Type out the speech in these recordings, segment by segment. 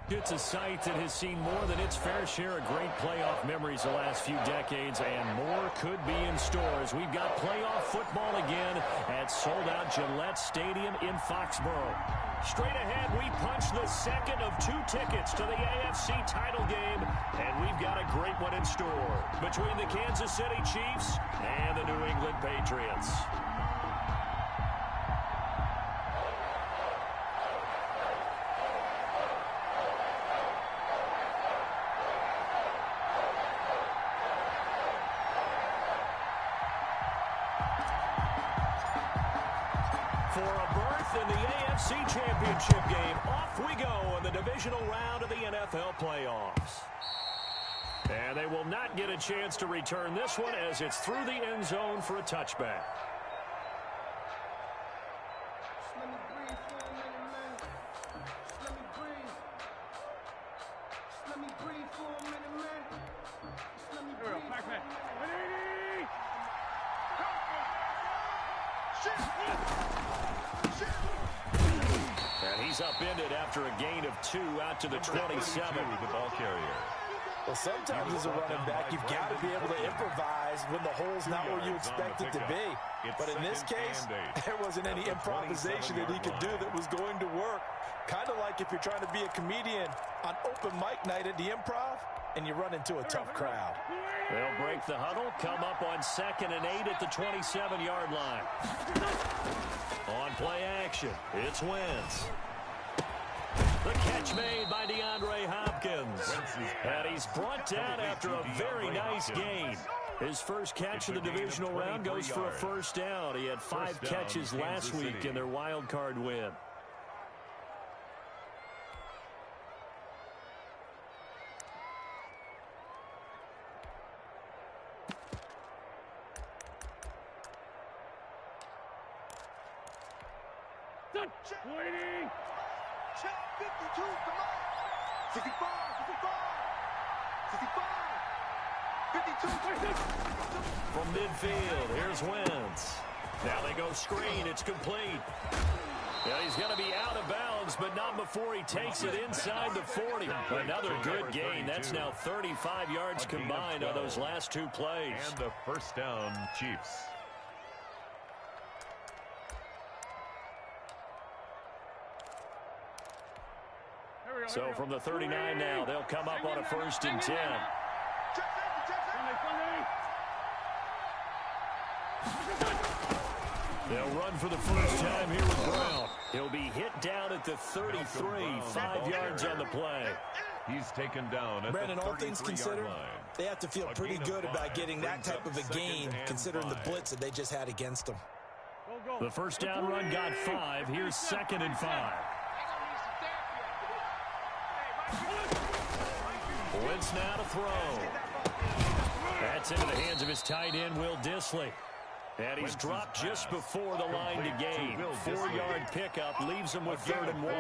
It's a site that has seen more than its fair share of great playoff memories the last few decades, and more could be in store as we've got playoff football again at sold-out Gillette Stadium in Foxborough. Straight ahead, we punch the second of 2 tickets to the AFC title game, and we've got a great one in store between the Kansas City Chiefs and the New England Patriots. For a berth in the AFC Championship game, off we go in the divisional round of the NFL playoffs. And they will not get a chance to return this one as it's through the end zone for a touchback. And he's upended after a gain of 2 out to the 27. The ball carrier. Well, sometimes as a running back, you've got to be able to improvise when the hole's not where you expect it to be. But in this case, there wasn't any improvisation that he could do that was going to work. Kind of like if you're trying to be a comedian on open mic night at the Improv and you run into a tough crowd. They'll break the huddle, come up on 2nd and 8 at the 27-yard line. On play action, it's Wentz. The catch made by DeAndre Hopkins. And he's brought down after a very nice game. His first catch of the divisional round goes for a first down. He had 5 catches last week in their wild card win. Waiting. Check 52. Come on. 65. 55. 55. 52. From midfield, here's Wentz. Now they go screen. It's complete. Yeah, he's going to be out of bounds, but not before he takes it inside the 40. Another good gain. That's now 35 yards combined on those last 2 plays. And the first down, Chiefs. So from the 39 now, they'll come up on a 1st and 10. They'll run for the first time here with Brown. He'll be hit down at the 33, 5 yards on the play. He's taken down at Brandon, the all things considered, they have to feel pretty good about getting that type of a gain, considering the blitz that they just had against them. The first down run got 5. Here's 2nd and 5. Wentz now to throw. That's into the hands of his tight end, Will Dissly. And he's dropped just before the line to gain. 4-yard pickup leaves him with 3rd and 1.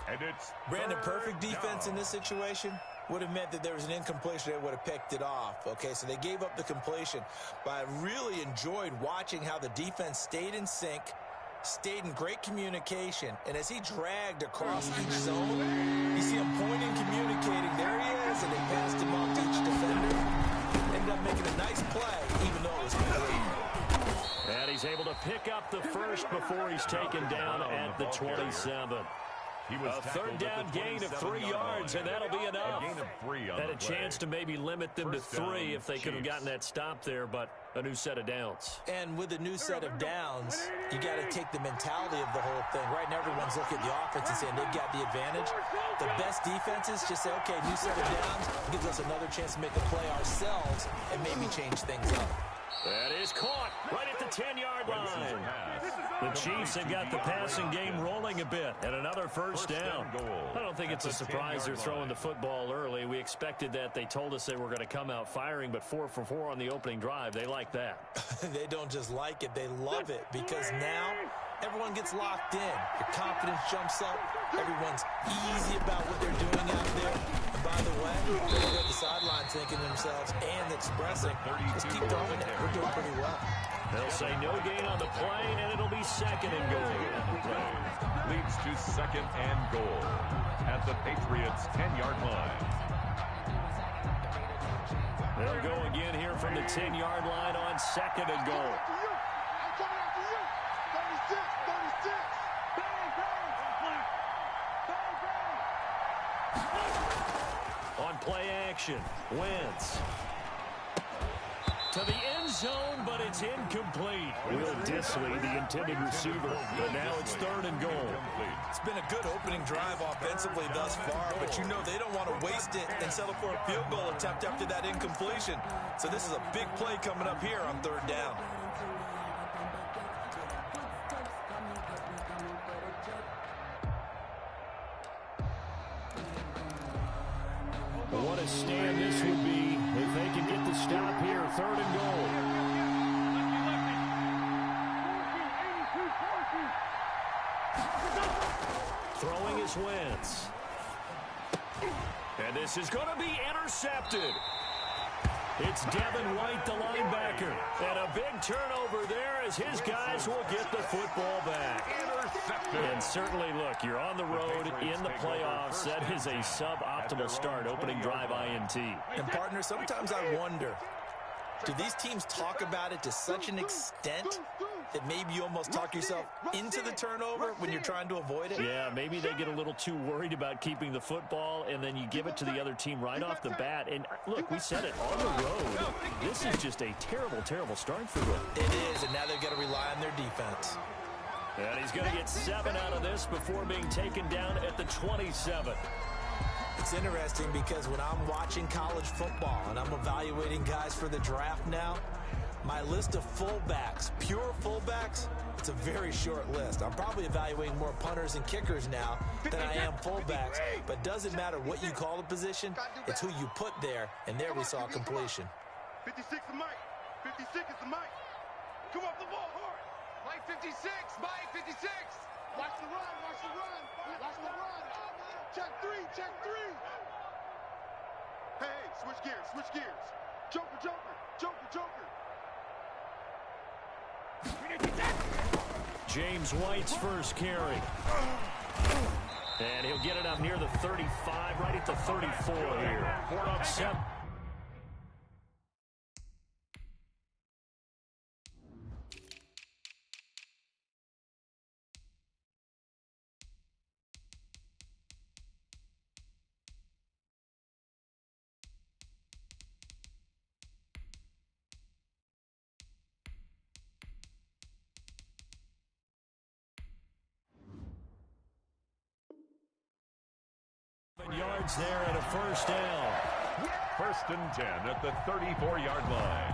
And it's Brandon, perfect defense in this situation would have meant that there was an incompletion. They would have picked it off. Okay, so they gave up the completion. But I really enjoyed watching how the defense stayed in sync, stayed in great communication, and as he dragged across each zone, you see him pointing, communicating. There he is, and they passed him off to each defender. Ended up making a nice play, even though it was complete. And he's able to pick up the first before he's taken down at the 27. A 3rd down gain of 3 yards, and that'll be enough. Had a chance to maybe limit them to 3 if they could have gotten that stop there, but a new set of downs. And with a new set of downs, you got to take the mentality of the whole thing. Right now, everyone's looking at the offense and saying they've got the advantage. The best defenses just say, okay, new set of downs gives us another chance to make a play ourselves and maybe change things up. That is caught right at the 10-yard line. The Chiefs have got the passing game rolling a bit, and another first down. I don't think it's a surprise they're throwing the football early. We expected that. They told us they were going to come out firing, but 4 for 4 on the opening drive. They like that. They don't just like it, they love it, because now everyone gets locked in. Your confidence jumps up. Everyone's easy about what they're doing out there. And by the way, they're at the sideline thinking to themselves and expressing, just keep throwing it. We're doing pretty well. They'll say no gain on the play, and it'll be second and goal. Play leads to second and goal at the Patriots' 10-yard line. They'll go again here from the 10-yard line on second and goal. I'm coming after you. 36, 36. Bang, bang. Bang, bang. On play action, Wentz. To the end zone, but it's incomplete. Will Disley, the intended receiver, but now it's third and goal. It's been a good opening drive offensively thus far, but you know they don't want to waste it and settle for a field goal attempt after that incompletion. So this is a big play coming up here on third down. What a stand this would be if they can get the stop here. Third and goal. Throwing is Wentz. And this is going to be intercepted. It's Devin White, the linebacker. And a big turnover there as his guys will get the football back. And certainly, look, you're on the road in the playoffs. That is a suboptimal start, opening drive INT. And, partner, sometimes I wonder, do these teams talk about it to such an extent that maybe you almost talk yourself into the turnover when you're trying to avoid it? Yeah, maybe they get a little too worried about keeping the football, and then you give it to the other team right off the bat. And, look, we said it, on the road, this is just a terrible, terrible start for them. It is, and now they've got to rely on their defense. And he's going to get 7 out of this before being taken down at the 27. It's interesting because when I'm watching college football and I'm evaluating guys for the draft now, my list of fullbacks, pure fullbacks, it's a very short list. I'm probably evaluating more punters and kickers now than I am fullbacks, but doesn't matter what you call the position, it's who you put there, and there we saw completion. 56 is Mike. 56 is the Mike. Come off the ball hard. Mike 56. Mike 56. Watch the run. Watch the run. Watch the run. Check 3. Check 3. Hey, switch gears. Switch gears. Joker, Joker. Joker, Joker. James White's first carry. And he'll get it up near the 35, right at the 34 here. 7. Yards there at a first down. First and 10 at the 34-yard line.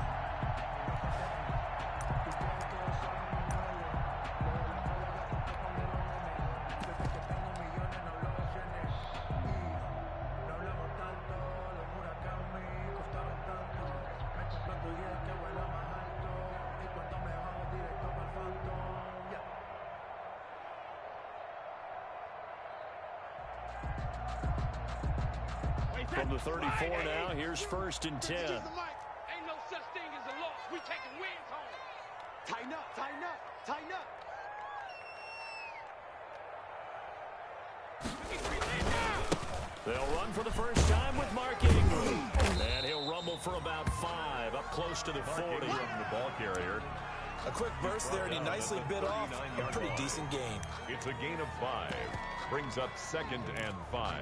From the 34 now, here's first and 10. Ain't no such thing as a loss. We taking wins home. Tighten up, tighten up, tighten up. They'll run for the first time with Mark Ingram. And he'll rumble for about 5, up close to the 40. From the ball carrier. A quick burst there, and he nicely bit off a pretty decent gain. It's a gain of 5. Brings up second and 5.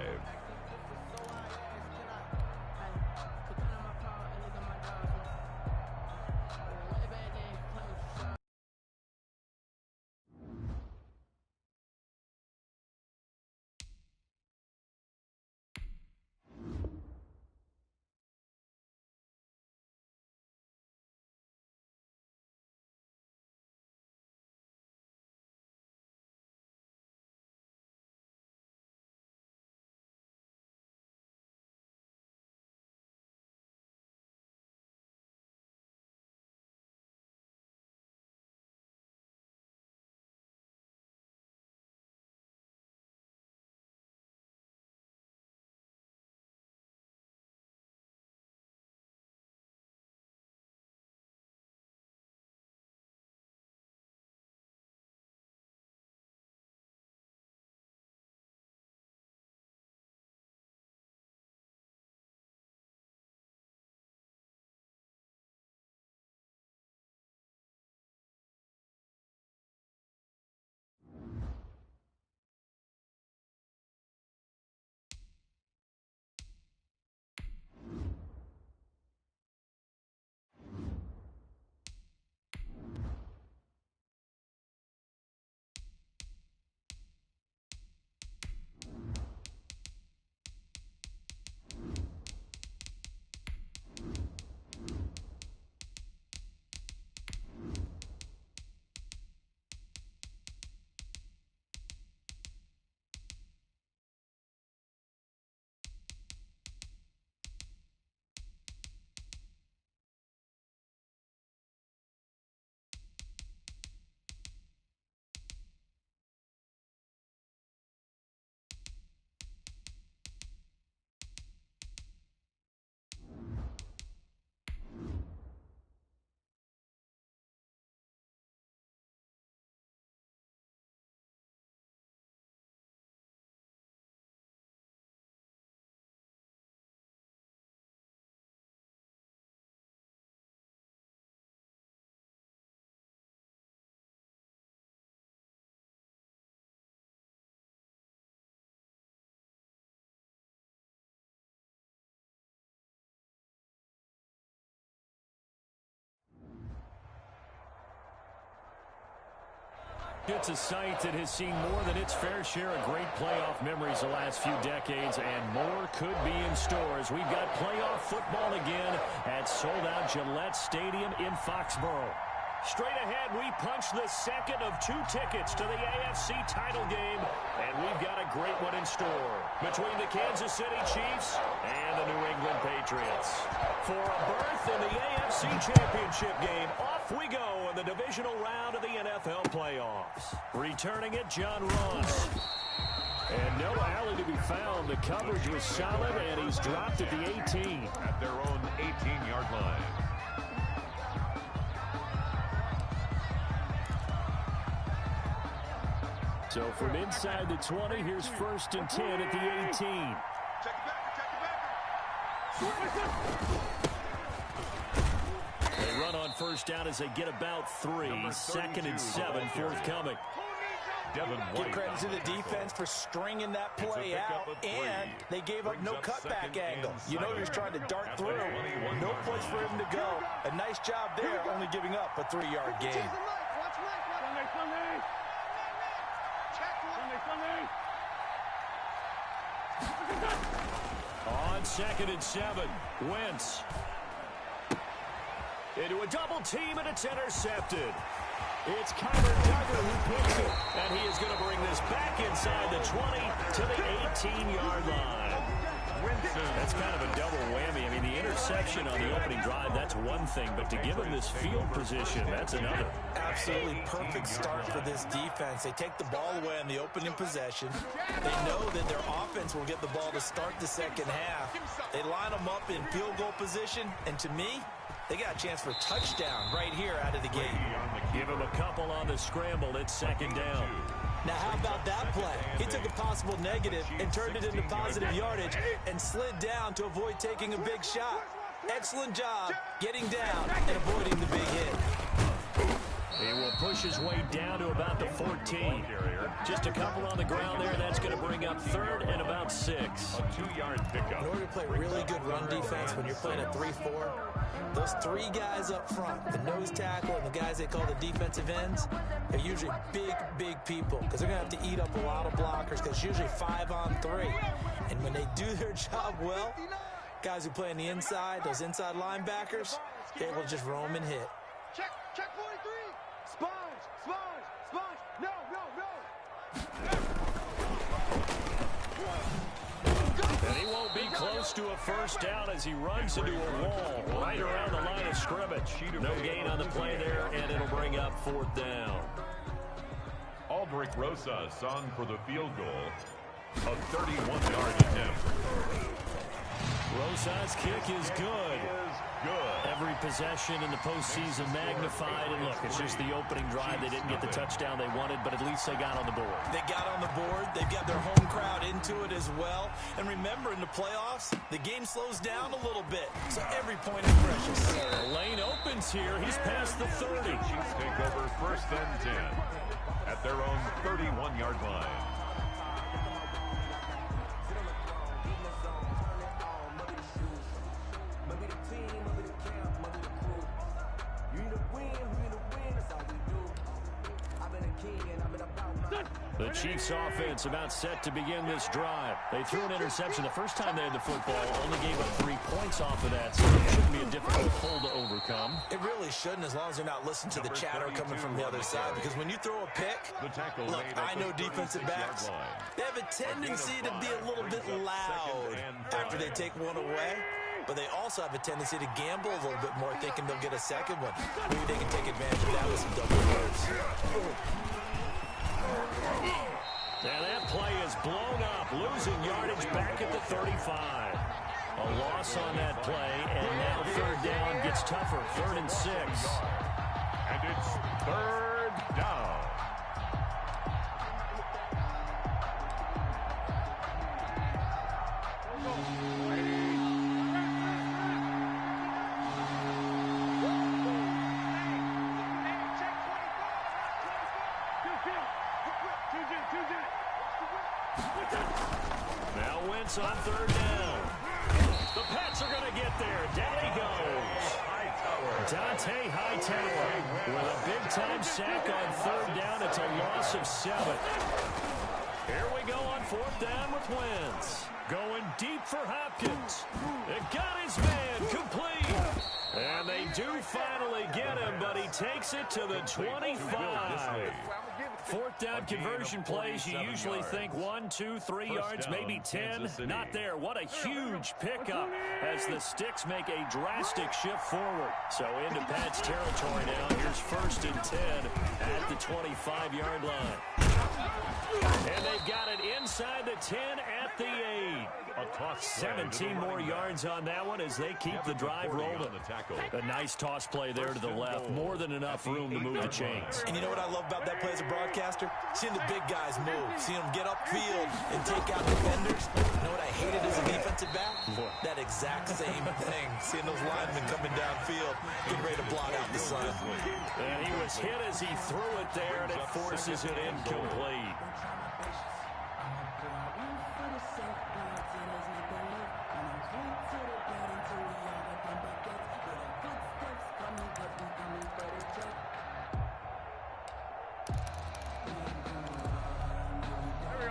It's a site that has seen more than its fair share of great playoff memories the last few decades, and more could be in store as we've got playoff football again at sold-out Gillette Stadium in Foxborough. Straight ahead, we punch the second of 2 tickets to the AFC title game, and we've got a great one in store between the Kansas City Chiefs and the New England Patriots. For a berth in the AFC Championship game, off we go in the divisional round of the NFL playoffs. Returning it, John Ross. And no alley to be found. The coverage was solid, and he's dropped at the 18. At their own 18-yard line. So from inside the 20, here's 1st and 10 at the 18. Check it back. They run on 1st down as they get about 3. 2nd and 7 forthcoming. Give credit to the defense for stringing that play out, and they gave up no cutback angle. You know he was trying to dart through. No place for him to go. A nice job there, only giving up a 3-yard gain. On 2nd and 7, Wentz. Into a double team, and it's intercepted. It's Kyler Duggar who picks it, and he is going to bring this back inside the 20 to the 18-yard line. That's kind of a double whammy. I mean, the interception on the opening drive, that's one thing, but to give him this field position, that's another. Absolutely perfect start for this defense. They take the ball away on the opening possession. They know that their offense will get the ball to start the second half. They line them up in field goal position, and to me, they got a chance for a touchdown right here out of the gate. Give him a couple on the scramble. It's 2nd down. Now, how about that play? He took a possible negative and turned it into positive yardage and slid down to avoid taking a big shot. Excellent job getting down and avoiding the big hit. He will push his way down to about the 14. Just a couple on the ground there. That's going to bring up 3rd and about 6. A 2-yard pickup. In order to play really good run defense when you're playing a 3-4, those 3 guys up front, the nose tackle and the guys they call the defensive ends, they're usually big people because they're going to have to eat up a lot of blockers because it's usually 5 on 3. And when they do their job well, guys who play on the inside, those inside linebackers, they're able to just roam and hit. Check 43. Sponge. No. And he won't be close to a 1st down as he runs into a wall right around the line of scrimmage. No gain on the play there, and it'll bring up 4th down. Aldrich Rosas on for the field goal. A 31-yard attempt. Rosas' kick is good. Every possession in the postseason magnified. And look, it's just the opening drive. They didn't get the touchdown they wanted, but at least they got on the board. They got on the board. They've got their home crowd into it as well. And remember, in the playoffs, the game slows down a little bit. So every point is precious. The lane opens here. He's past the 30. Chiefs take over 1st and 10 at their own 31-yard line. The Chiefs offense about set to begin this drive. They threw an interception the first time they had the football, only gave up 3 points off of that, so it shouldn't be a difficult pull to overcome. It really shouldn't, as long as they're not listening to the chatter coming from the other side, because when you throw a pick, look, I know defensive backs, they have a tendency to be a little bit loud after they take one away, but they also have a tendency to gamble a little bit more, thinking they'll get a second one. Maybe they can take advantage of that with some double moves. Now that play is blown up, losing yardage back at the 35. A loss on that play, and now 3rd down gets tougher, 3rd and 6. And it's 3rd down. Now Wentz on 3rd down. The Pats are going to get there. Down he goes. Tyg810 with a big-time sack on third down. It's a loss of 7. Here we go on fourth down with Wentz. Going deep for Hopkins. It got his man complete. And they do finally get him, but he takes it to the 25. Fourth down conversion plays, you usually think 1, 2, 3 yards, maybe 10. Not there. What a huge pickup as the Sticks make a drastic shift forward. So into Pat's territory now. Here's 1st and 10 at the 25-yard line. And they've got it inside the 10 at the 8. 17 more yards on that one as they keep the drive rolling. A nice toss play there to the left. More than enough room to move the chains. And you know what I love about that play as a broadcaster? Seeing the big guys move. Seeing them get upfield and take out defenders. You know what I hated as a defensive back? That exact same thing. Seeing those linemen coming downfield, getting ready to blot out the sun. And he was hit as he threw it there, and it forces it incomplete.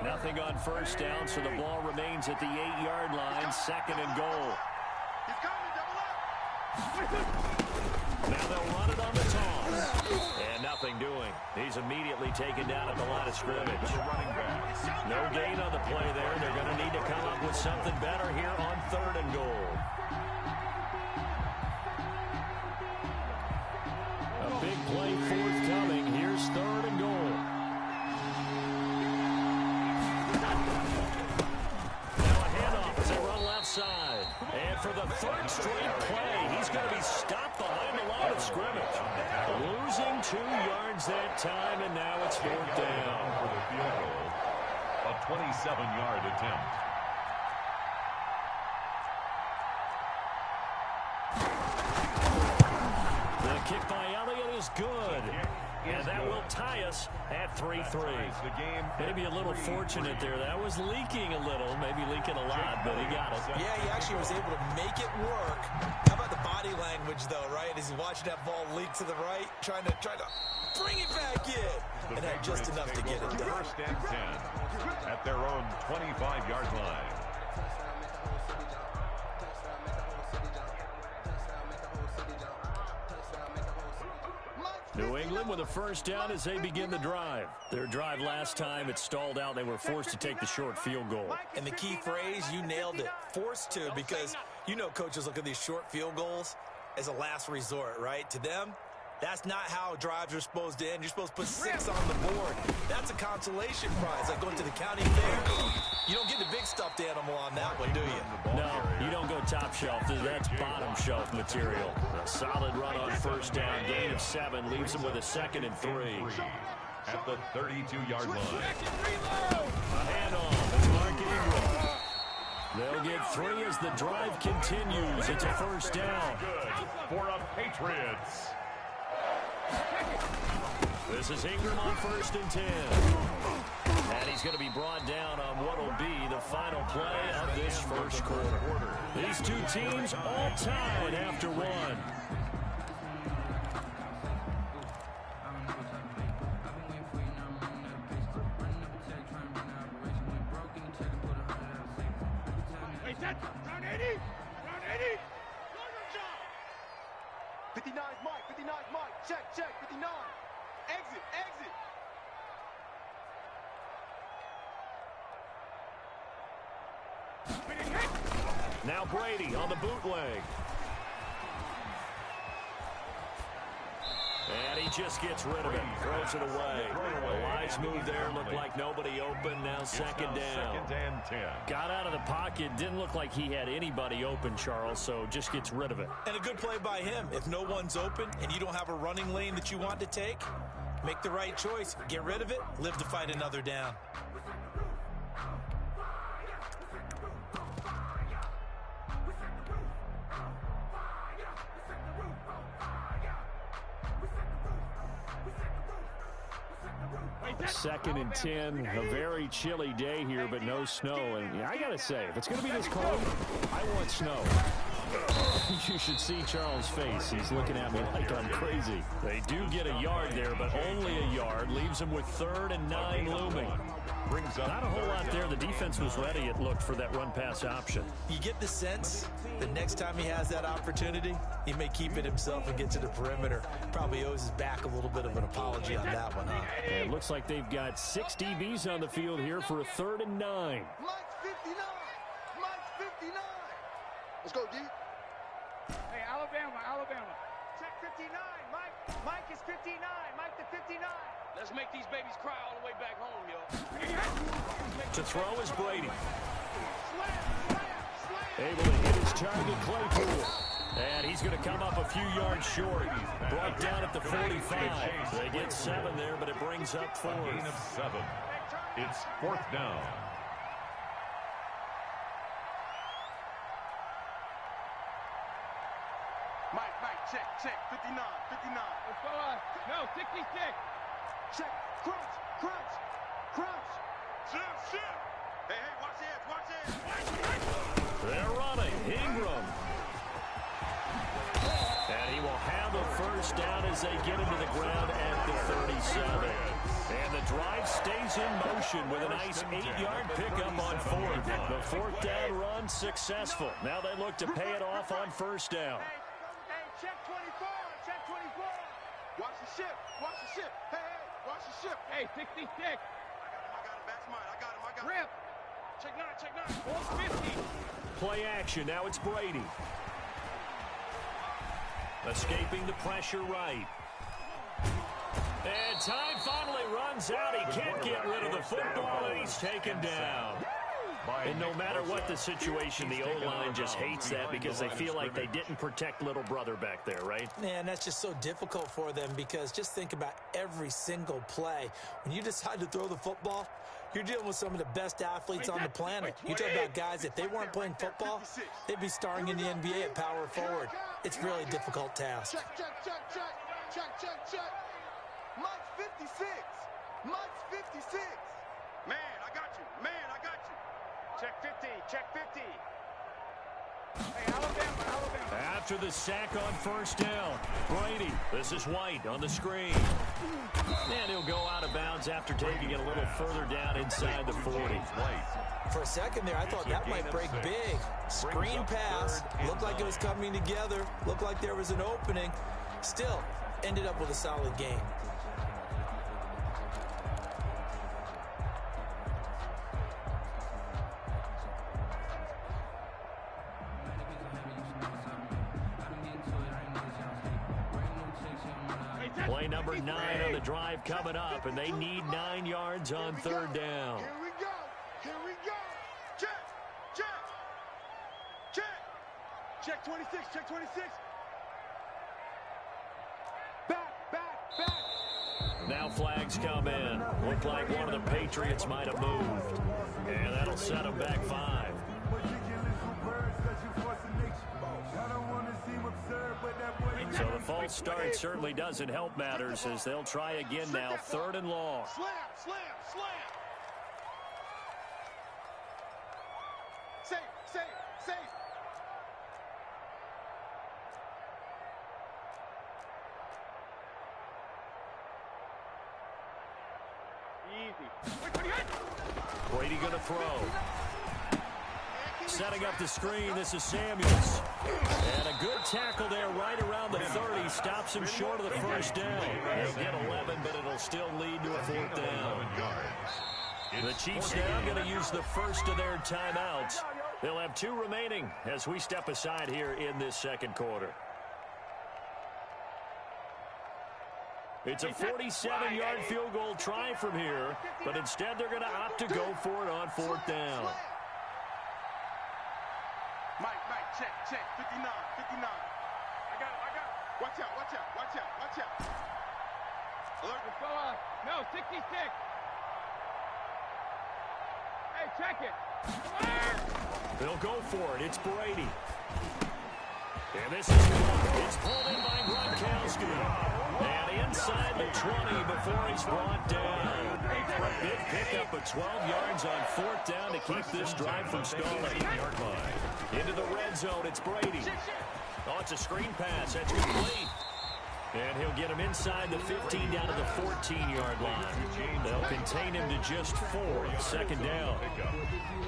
Nothing on first down, so the ball remains at the 8-yard line. 2nd and goal. He's coming, double up. Now they'll run it on the toss. And nothing doing. He's immediately taken down at the line of scrimmage. No gain on the play there. They're going to need to come up with something better here on 3rd and goal. A big play forthcoming. Here's 3rd and goal. Side. And for the 3rd straight play, he's going to be stopped behind the line of scrimmage. Losing 2 yards that time, and now it's 4th down. For the field goal, a 27-yard attempt. The kick by Elliott is good. And that will tie us at 3-3. Maybe a little fortunate there. That was leaking a little, maybe leaking a lot, but he got it. Yeah, he actually was able to make it work. How about the body language, though, right? As he's watching that ball leak to the right, trying to bring it back in. And had just enough to get it done. 1st and 10 at their own 25-yard line. New England with a 1st down as they begin the drive. Their drive last time, it stalled out. They were forced to take the short field goal. And the key phrase, you nailed it. Forced to, because you know coaches look at these short field goals as a last resort, right? To them, that's not how drives are supposed to end. You're supposed to put 6 on the board. That's a consolation prize, like going to the county fair. You don't get the big stuffed animal on that one, do you? No, you don't go top shelf. That's bottom shelf material. A solid run on 1st down. Gain of 7 leaves them with a 2nd and 3. At the 32-yard line. A handoff. It's Mark Ingram. They'll get 3 as the drive continues. It's a 1st down. Good for a Patriots. This is Ingram on 1st and 10. And he's going to be brought down on what will be the final play of this 1st quarter. These 2 teams all tied after 1. Round 80. Round 80. 59's Mike. 59's Mike. Check. 59. Exit. Now Brady on the bootleg. And he just gets rid of it. Throws it away. A wise move there. Looked like nobody open. Now 2nd down. 2nd and 10. Got out of the pocket. Didn't look like he had anybody open, Charles, so just gets rid of it. And a good play by him. If no one's open and you don't have a running lane that you want to take, make the right choice. Get rid of it. Live to fight another down. Second and 10, a very chilly day here, but no snow. And I got to say, if it's going to be this cold, I want snow. You should see Charles' face. He's looking at me like I'm crazy. They do get a yard there, but only a yard. Leaves them with 3rd and 9 looming. Not a whole lot there. The defense was ready, it looked, for that run-pass option. You get the sense the next time he has that opportunity, he may keep it himself and get to the perimeter. Probably owes his back a little bit of an apology on that one, huh? And it looks like they've got 6 DBs on the field here for a 3rd and 9. Mike's 59. Mike's 59. Let's go, D. Hey, Alabama. Check 59. Mike is 59. Mike to 59. Let's make these babies cry all the way back home, yo. To throw is Brady. Slam. Able to hit his target, Claypool. And he's going to come up a few yards short. Brought down at the 45. They get 7 there, but it brings up 4. A gain of 7. It's 4th down. Mike, check. 59. Let's go, no, 66. Check. Crunch. Shift. Hey, watch this. They're running. Ingram. And he will have a first down as they get into the ground at the 37. And the drive stays in motion with a nice 8-yard pickup on 4th. The 4th down run successful. Now they look to pay it off on first down. Hey, check 24. Check 24. Watch the ship. Hey, watch the ship. Hey, 66. I got him. That's mine. I got him. Rip. Check 9. 450. Play action. Now it's Brady. Escaping the pressure right. And time finally runs out. He can't get rid of the football, and he's taken down. And no matter what the situation, the O-line just hates that because they feel like they didn't protect little brother back there, right? Man, that's just so difficult for them because just think about every single play. When you decide to throw the football, you're dealing with some of the best athletes on the planet. You talk about guys, if they weren't playing football, they'd be starring in the NBA at power forward. It's a really difficult task. Check. Mike's 56. Man, I got you. Check 50. Check 50. Hey, Alabama. After the sack on first down, Brady. This is White on the screen. And he'll go out of bounds after taking it a little further down inside the 40. For a second there, I thought that might break big. Screen pass. Looked like it was coming together. Looked like there was an opening. Still, ended up with a solid game. Play number 9 on the drive coming up, and they need 9 yards on 3rd down. Here we go. Check 26. Back. Now flags come in. Looked like one of the Patriots might have moved. And that'll set them back 5. So the false start certainly doesn't help matters as they'll try again now. 3rd and long. Slam. Safe. Easy. Brady going to throw. Setting up the screen, this is Samuels. And a good tackle there right around the 30. Stops him short of the first down. They'll get 11, but it'll still lead to a 4th down. The Chiefs now going to use the first of their timeouts. They'll have 2 remaining as we step aside here in this second quarter. It's a 47-yard field goal try from here, but instead they're going to opt to go for it on 4th down. Mike, check. 59. I got it. Watch out. Alert. Let's go, no, 66. Hey, check it. They'll go for it. It's Brady. And this is it's pulled in by Gronkowski. And Got inside the 20 before he's brought down. A big pickup of 12 yards on fourth down to keep this drive from stalling. Into the red zone, it's Brady. Oh, it's a screen pass. That's complete. And he'll get him inside the 15 down to the 14-yard line. They'll contain him to just 4. Second down.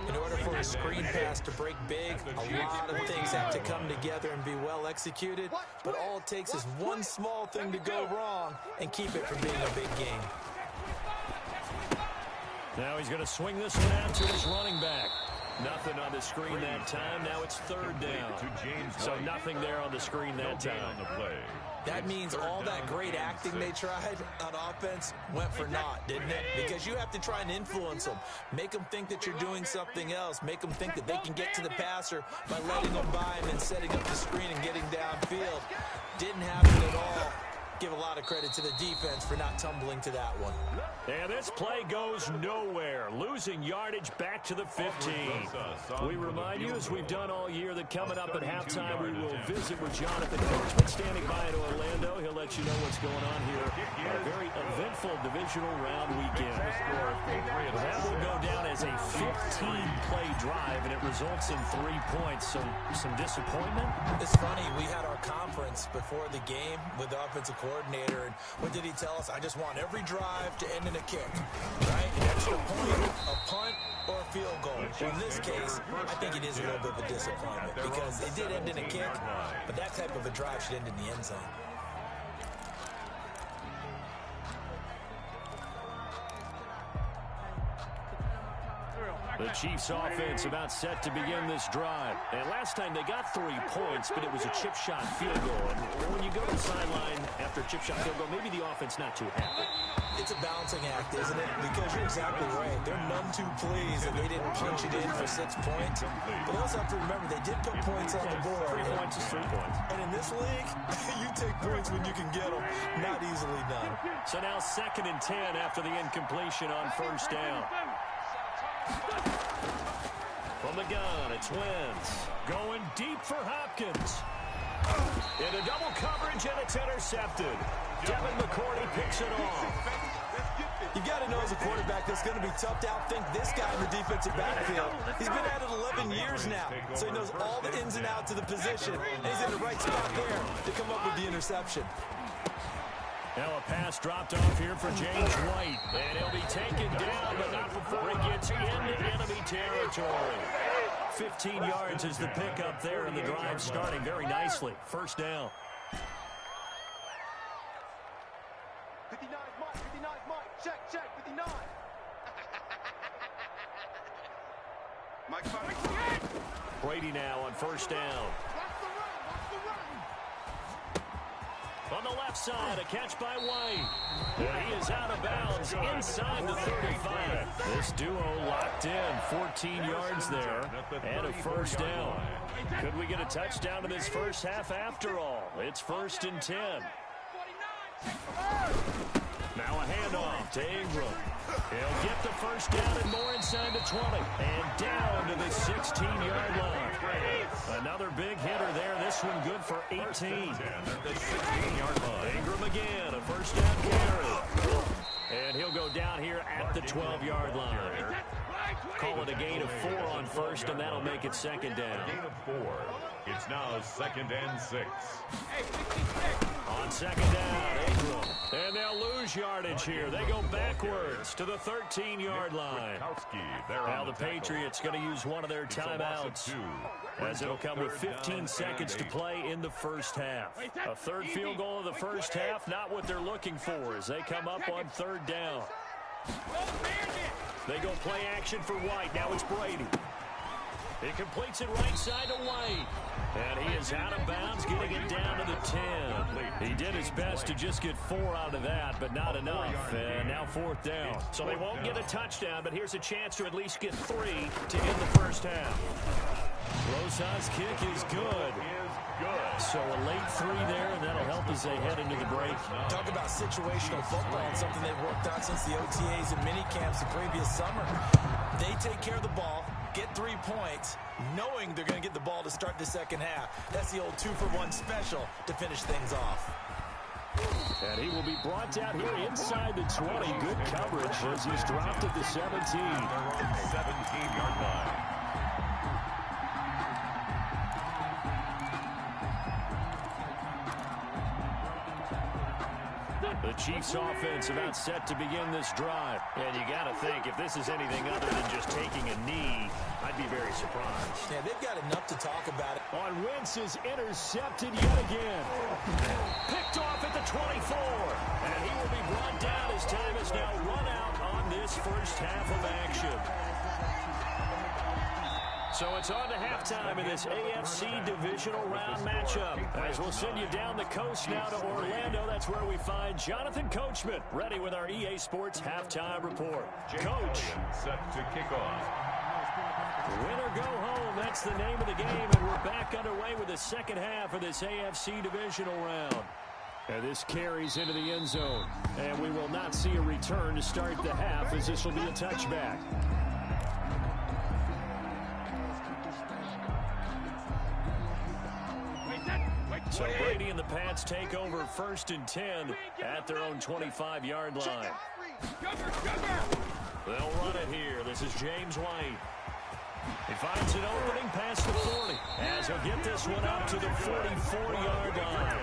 In order for a screen pass to break big, a lot of things have to come together and be well executed. But all it takes is one small thing to go wrong and keep it from being a big game. Now he's going to swing this one out to his running back. Nothing on the screen that time. Now it's third down. So nothing there on the screen that time. That means all that great acting they tried on offense went for naught, didn't it? Because you have to try and influence them. Make them think that you're doing something else. Make them think that they can get to the passer by letting them by him and setting up the screen and getting downfield. Didn't happen at all. Give a lot of credit to the defense for not tumbling to that one. And this play goes nowhere. Losing yardage back to the 15. We remind you, as we've done all year, that coming up at halftime, we will visit with Jonathan Coachman standing by in Orlando. He'll let you know what's going on here. A very eventful divisional round weekend. That will go down as a 15-play drive, and it results in 3 points. So some disappointment? It's funny. We had our conference before the game with the offensive coordinator, and what did he tell us? I just want every drive to end in a kick, right? An extra point, a punt, or a field goal. Well, in this case, I think it is a little bit of a disappointment because it did end in a kick, but that type of a drive should end in the end zone. The Chiefs offense about set to begin this drive. And last time they got 3 points, but it was a chip shot field goal. And when you go to the sideline after a chip shot field goal, maybe the offense not too happy. It's a balancing act, isn't it? Because you're exactly right. They're none too pleased that they didn't punch it in for 6 points. But also have to remember, they did put points on the board. 3 points is 3 points. And in this league, you take points when you can get them. Not easily done. So now 2nd and 10 after the incompletion on first down. From the gun, it's Wentz. Going deep for Hopkins. Into double coverage, and it's intercepted. Devin McCourty picks it off. You got to know as a quarterback that's going to be tough to outthink this guy in the defensive backfield. He's been at it 11 years now, so he knows all the ins and outs of the position, and he's in the right spot there to come up with the interception. Now a pass dropped off here for James White, and he'll be taken down, but not before he gets into enemy territory. 15 yards is the pickup there, and the drive starting very nicely. First down. 59 Mike, 59 Mike, check, 59. Mike, five. Brady now on first down. On the left side, a catch by White. And he is out of bounds inside the 35. This duo locked in, 14 yards there, and a first down. Could we get a touchdown in this first half after all? It's 1st and 10. Now a handoff to Ingram. He'll get the first down and more inside the 20. And down to the 16-yard line. Another big hitter there. This one good for 18. At the 16-yard line. Ingram again, a first down carry. And he'll go down here at the 12-yard line. Call it a gain of 4 on first, and that'll make it second down. Gain of 4. It's now 2nd and 6. On second down, Ingram. And they'll lose yardage here. They go backwards to the 13-yard line. Now the Patriots going to use one of their timeouts, as it'll come with 15 seconds to play in the first half. A third field goal of the first half, not what they're looking for as they come up on third down. They go play action for White. Now it's Brady. He completes it right side to White. And he is out of bounds, getting it down to the 10. He did his best to just get 4 out of that, but not enough. And now 4th down. So they won't get a touchdown, but here's a chance to at least get 3 to end the first half. Rosas' kick is good. So a late 3 there, and that'll help as they head into the break. Talk about situational football, and something they've worked on since the OTAs and mini camps the previous summer. They take care of the ball, get 3 points, knowing they're going to get the ball to start the second half. That's the old 2-for-1 special to finish things off. And he will be brought down here inside the 20. Good coverage as he's dropped at the 17. They're on the 17-yard line. The Chiefs offense about set to begin this drive. And you got to think, if this is anything other than just taking a knee, I'd be very surprised. Yeah, they've got enough to talk about it. On Wentz is intercepted yet again. Picked off at the 24. And he will be brought down as time has now run out on this first half of action. So it's on to halftime in this AFC divisional round matchup. As we'll send you down the coast now to Orlando, that's where we find Jonathan Coachman, ready with our EA Sports halftime report. Coach. Set to kick off. Win or go home, that's the name of the game, and we're back underway with the second half of this AFC divisional round. And this carries into the end zone, and we will not see a return to start the half, as this will be a touchback. So Brady and the Pats take over 1st and 10 at their own 25-yard line. They'll run it here. This is James White. He finds an opening past the 40 as he'll get this one up to the 44-yard line.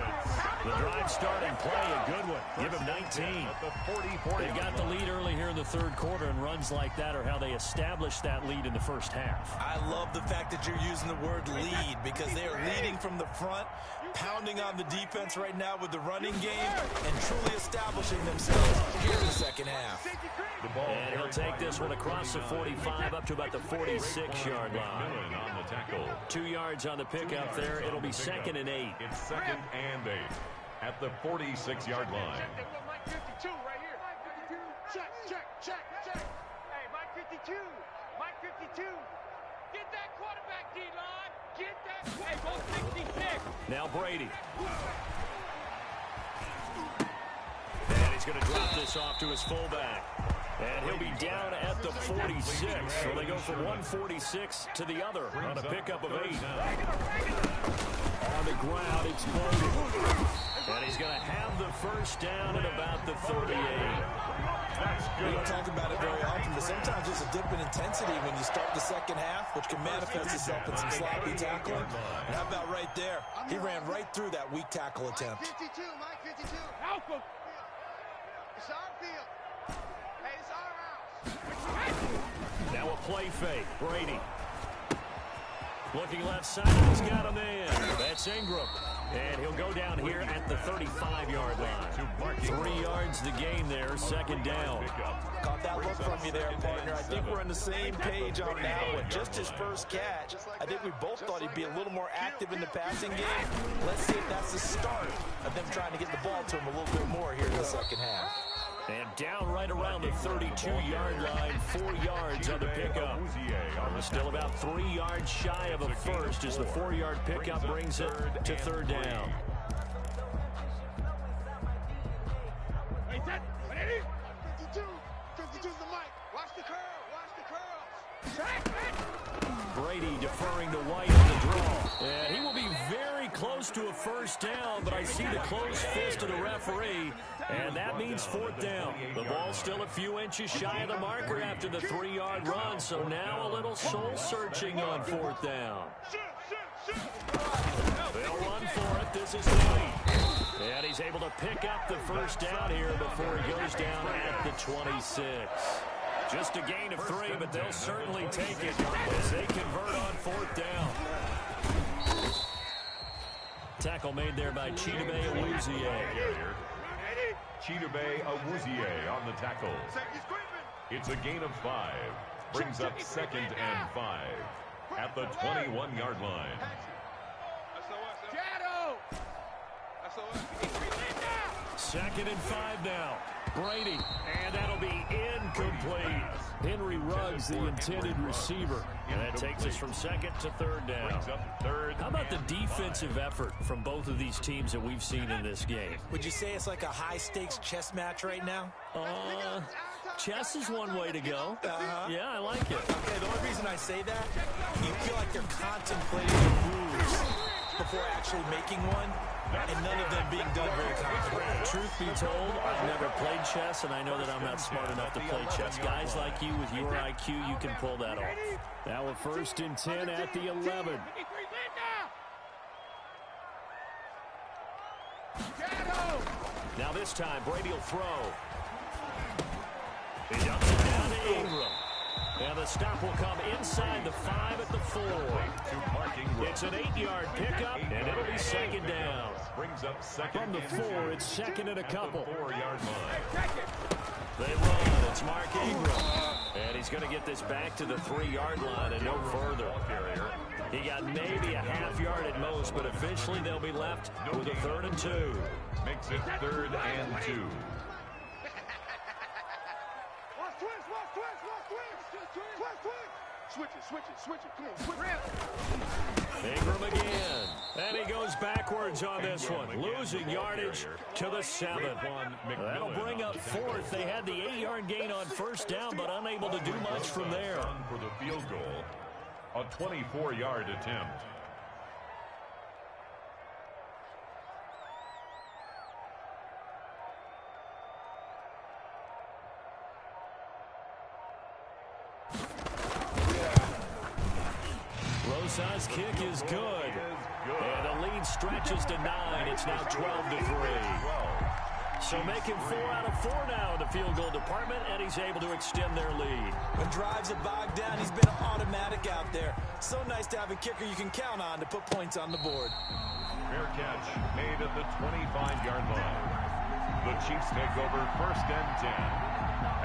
The drive starting play, a good one. Give him 19. They got the lead early here in the third quarter, and runs like that are how they established that lead in the first half. I love the fact that you're using the word lead, because they are leading from the front, pounding on the defense right now with the running game, and truly establishing themselves here in the second half. And he'll take this one across the 45 up to about the 46-yard line. 2 yards on the pickup there. It'll be 2nd and 8. It's 2nd and 8 at the 46-yard line. Mike 52 right here. Mike 52. Check. Hey, Mike 52. Mike 52. Get that quarterback, D-line. Get that. Hey, go 66. Now Brady. And he's going to drop this off to his fullback. And he'll be down at the 46. So they go from 146 to the other on a pickup of 8. On the ground, it's Brady. And he's going to have the first down at about the 38. We don't talk about it very often, but sometimes there's a dip in intensity when you start the second half, which can manifest itself in some sloppy tackling. And how about right there? He ran right through that weak tackle attempt. Mike 52, Mike 52. Help him. It's our field. Hey, it's our house. Now a play fake. Brady. Looking left side, he's got a man. That's Ingram. And he'll go down here at the 35-yard line. 3 yards to gain there, 2nd down. Caught that look from you there, partner. I think we're on the same page on that one. Just his first catch. I think we both thought he'd be a little more active in the passing game. Let's see if that's the start of them trying to get the ball to him a little bit more here in the second half. And down right around the 32-yard line, 4 yards on the pickup. We're still about 3 yards shy of a first as the 4-yard pickup brings it to 3rd down. 52's the mic. Watch the curl. Brady deferring to White on the draw. And he will be very close to a first down, but I see the closed fist of the referee, and that means 4th down. The ball's still a few inches shy of the marker after the 3-yard run, so now a little soul-searching on 4th down. They'll run for it. This is White. And he's able to pick up the first down here before he goes down at the 26. Just a gain of 3, but they'll certainly take it as they convert on 4th down. Tackle made there by Tyg810. Tyg810 on the tackle. It's a gain of 5. Brings up 2nd and 5 at the 21-yard line. 2nd and 5 now. Brady, and that'll be incomplete. Henry Ruggs, the intended receiver. And that takes us from 2nd to 3rd down. How about the defensive effort from both of these teams that we've seen in this game? Would you say it's like a high-stakes chess match right now? Chess is one way to go. Yeah, I like it. Okay, the only reason I say that, you feel like they're contemplating the moves before actually making one, and none of them being done very confidently. Truth be told, I've never played chess, and I know that I'm not smart enough to play chess. Guys like you with your IQ, you can pull that off. Now a 1st and 10 at the 11. Now this time, Brady will throw. He dumps it down to Ingram. And the stop will come inside the 5 at the 4. It's an 8-yard pickup, and it'll be 2nd down. Brings up second From the 4, it's 2nd and a couple. 4-yard line. They run. It's Mark Ingram. And he's going to get this back to the 3-yard line and no further. He got maybe a half yard at most, but officially they'll be left with a 3rd and 2. Makes it 3rd and 2. Switch it. Come on, Ingram again. And he goes backwards on this one. Losing yardage to the 7. That'll bring up 4th. They had the 8-yard gain on 1st down, but unable to do much from there. For the field goal, a 24-yard attempt. Losai's kick is good. And the lead stretches to 9. It's now 12-3. So making 4 out of 4 now in the field goal department, and he's able to extend their lead. When drives are bogged down, he's been automatic out there. So nice to have a kicker you can count on to put points on the board. Fair catch made at the 25-yard line. The Chiefs take over 1st and 10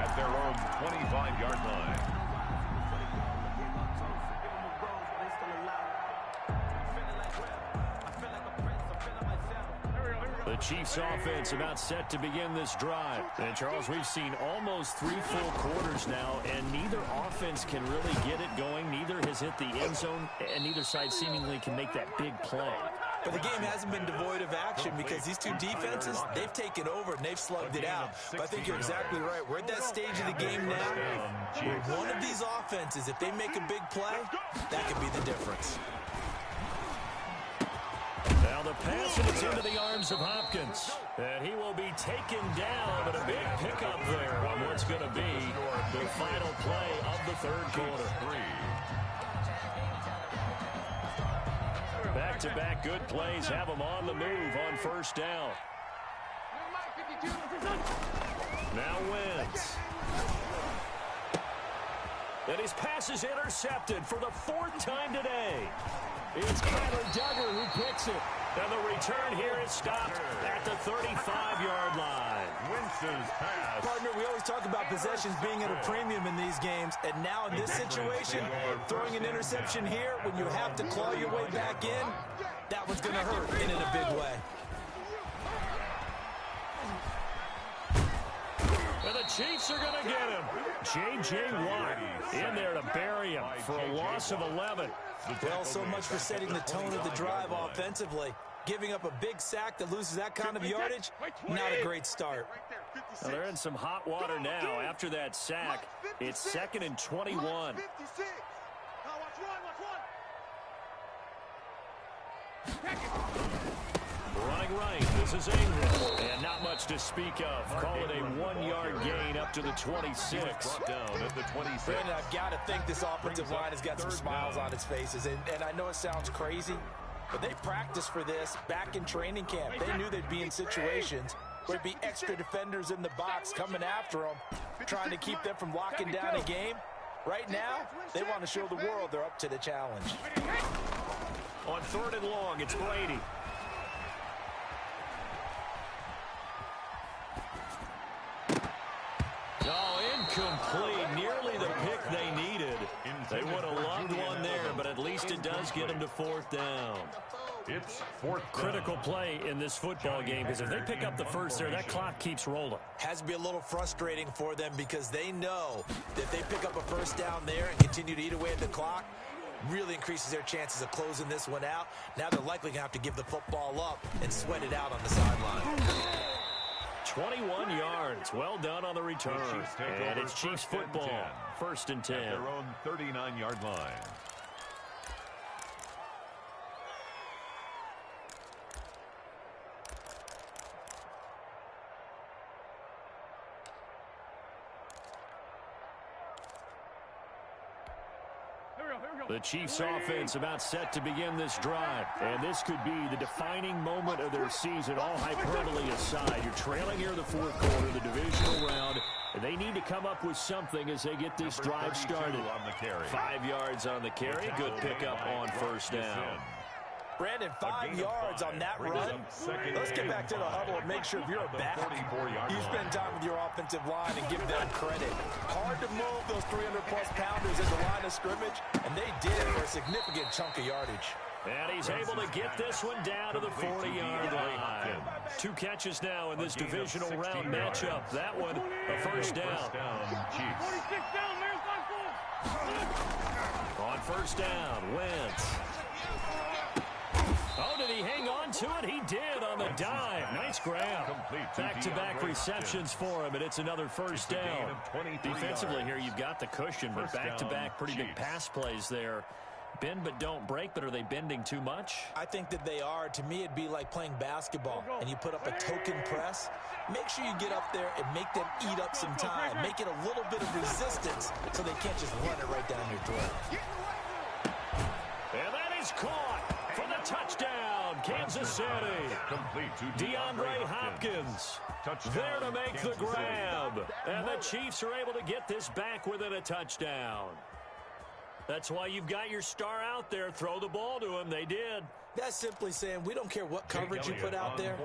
at their own 25-yard line. The Chiefs offense about set to begin this drive. And Charles, we've seen almost 3 full quarters now, and neither offense can really get it going. Neither has hit the end zone, and neither side seemingly can make that big play. But the game hasn't been devoid of action because these two defenses, they've taken over and they've slugged it out. But I think you're exactly right. We're at that stage of the game now where one of these offenses, if they make a big play, that could be the difference. Now the pass, and it's into the arms of Hopkins. And he will be taken down, but a big pickup there on what's going to be the final play of the 3rd quarter. Back-to-back good plays have them on the move on 1st down. Now Wentz. And his pass is intercepted for the 4th time today. It's Kyler Duggar who picks it. And the return here is stopped at the 35-yard line. Wentz's pass. Partner, we always talk about possessions being at a premium in these games. And now in this situation, throwing an interception here when you have to claw your way back in, that one's going to hurt and in a big way. And the Chiefs are going to get him. J.J. Watt in there to bury him for a loss of 11. Well, so much for setting the tone of the drive offensively. Giving up a big sack that loses that kind of yardage, not a great start. Well, they're in some hot water now. After that sack, it's 2nd and 21. Running right, this is Ingram. And not much to speak of. Call it a 1-yard gain up to the 26. Down at the 26. Brandon, I've got to think this offensive line has got some smiles on its faces. And I know it sounds crazy, but they practiced for this back in training camp. They knew they'd be in situations where there'd be extra defenders in the box coming after them, trying to keep them from locking down a game. Right now, they want to show the world they're up to the challenge. On 3rd and long, it's Brady. Oh, incomplete. Nearly the pick they needed. They would have loved one there, but at least it does get them to 4th down. It's 4th down. Critical play in this football game, because if they pick up the 1st there, that clock keeps rolling. Has to be a little frustrating for them because they know that if they pick up a 1st down there and continue to eat away at the clock, really increases their chances of closing this one out. Now they're likely going to have to give the football up and sweat it out on the sideline. 21 yards. Well done on the return. And it's Chiefs football. 1st and 10. At their own 39-yard line. The Chiefs offense about set to begin this drive. And this could be the defining moment of their season, all hyperbole aside. You're trailing here in the fourth quarter, the divisional round. And they need to come up with something as they get this drive started. 5 yards on the carry. Good pickup on first down. Brandon, 5 yards on that run. Let's get back to the huddle and make sure if you're a back, you spend time with your offensive line and give them credit. Hard to move those 300-plus pounders at the line of scrimmage, and they did it for a significant chunk of yardage. And he's able to get this one down to the 40-yard line. 2 catches now in this divisional round matchup. That one, a first down. 46 down, marathon full. On first down, Wentz. Oh, did he hang on to it? He did on the dive. Nice grab. Back-to-back receptions for him, and it's another first down. Defensively here, you've got the cushion, but back-to-back pretty big pass plays there. Bend but don't break, but are they bending too much? I think that they are. To me, it'd be like playing basketball, and you put up a token press. Make sure you get up there and make them eat up some time. Make it a little bit of resistance so they can't just run it right down your throat. And that is caught for the touchdown, Kansas City. DeAndre Hopkins there to make the grab. And the Chiefs are able to get this back within a touchdown. That's why you've got your star out there. Throw the ball to him. They did. That's simply saying we don't care what coverage you put out there.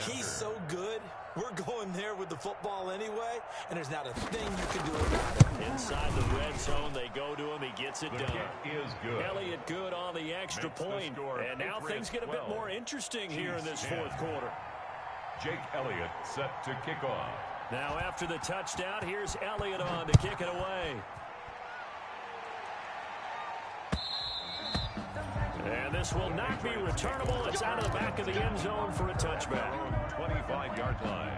He's so good. We're going there with the football anyway, and there's not a thing you can do about it. Inside the red zone, they go to him. He gets it done. Elliott good on the extra point. And now things get a bit more interesting here in this fourth quarter. Jake Elliott set to kick off. Now after the touchdown, here's Elliott on to kick it away. And this will not be returnable. It's out of the back of the end zone for a touchback. 25-yard line.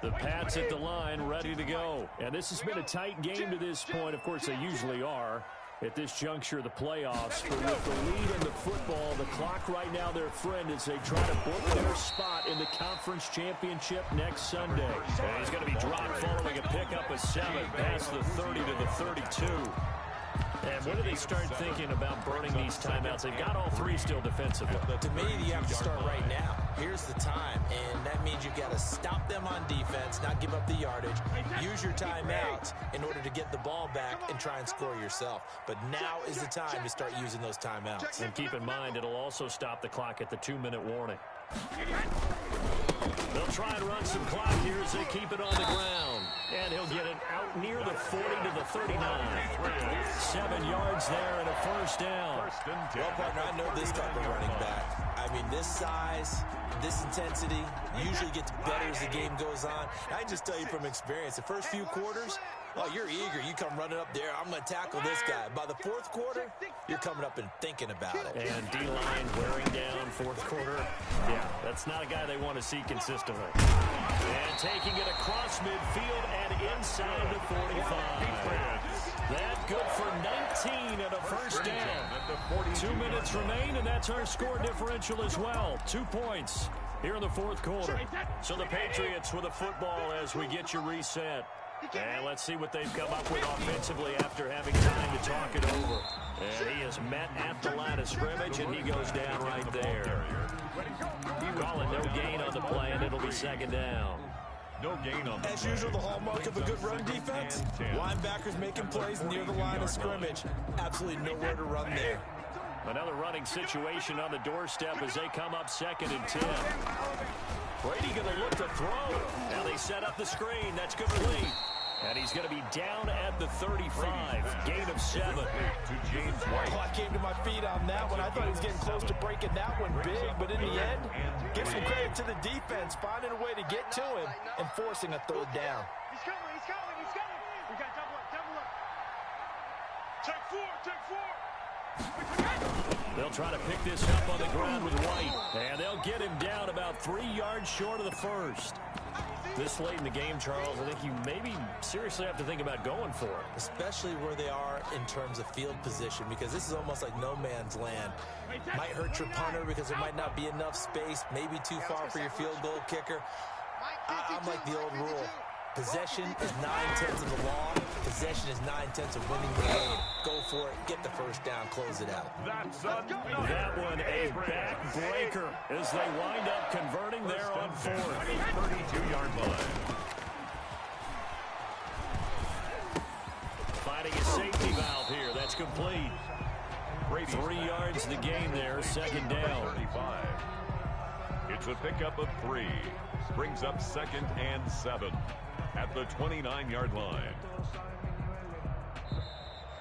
The Pats at the line, ready to go. And this has been a tight game to this point. Of course, they usually are at this juncture of the playoffs. But with the lead in the football, the clock right now their friend as they try to book their spot in the conference championship next Sunday. And he's going to be dropped following a pickup of 7 past the 30 to the 32. And when do they start thinking about burning these timeouts? They've got all 3 still defensively. To me, you have to start right now. Here's the time, and that means you've got to stop them on defense, not give up the yardage, use your timeouts in order to get the ball back and try and score yourself. But now is the time to start using those timeouts. And keep in mind, it'll also stop the clock at the 2-minute warning. They'll try and run some clock here as they keep it on the ground. And he'll get it out near the 40 to the 39. 7 yards there and a first down. Well, partner, I know this type of running back. I mean, this size, this intensity usually gets better as the game goes on. I can just tell you from experience, the first few quarters, oh, you're eager. You come running up there. I'm going to tackle this guy. By the fourth quarter, you're coming up and thinking about it. And D-line wearing down fourth quarter. Yeah, that's not a guy they want to see consistently. And taking it across midfield and inside the 45. That good for 19 and a first down. 2 minutes remain, and that's our score differential as well. 2 points here in the fourth quarter. So the Patriots with a football as we get you reset. And let's see what they've come up with offensively after having time to talk it over. And he is met at the line of scrimmage, and he goes down right there. Calling no gain on the play, and it'll be second down. No gain on the As usual, the hallmark of a good run defense, linebackers making plays near the line of scrimmage. Absolutely nowhere to run there. Another running situation on the doorstep as they come up 2nd and 10. Brady going to look to throw. Now they set up the screen. That's good relief. And he's going to be down at the 35. Gain of 7. To James White. Well, I came to my feet on that one. I thought he was getting close to breaking that one big, but in the end, give some credit to the defense, finding a way to get to him and forcing a third down. He's coming, he's coming, he's coming. We got double up, double up. Check 4, check 4. They'll try to pick this up on the ground with White. And they'll get him down about 3 yards short of the first. This late in the game, Charles, I think you maybe seriously have to think about going for it. Especially where they are in terms of field position, because this is almost like no man's land. Might hurt your punter because there might not be enough space, maybe too far for your field goal kicker. I'm like the old rule. Possession is 9/10 of the law. Possession is 9/10 of winning the game. Go for it. Get the first down. Close it out. That one a backbreaker as they wind up converting there on fourth. 32-yard line. Finding a safety valve here. That's complete. 3 yards the gain there. Second down. 35. It's a pickup of 3. Brings up 2nd and 7 at the 29-yard line.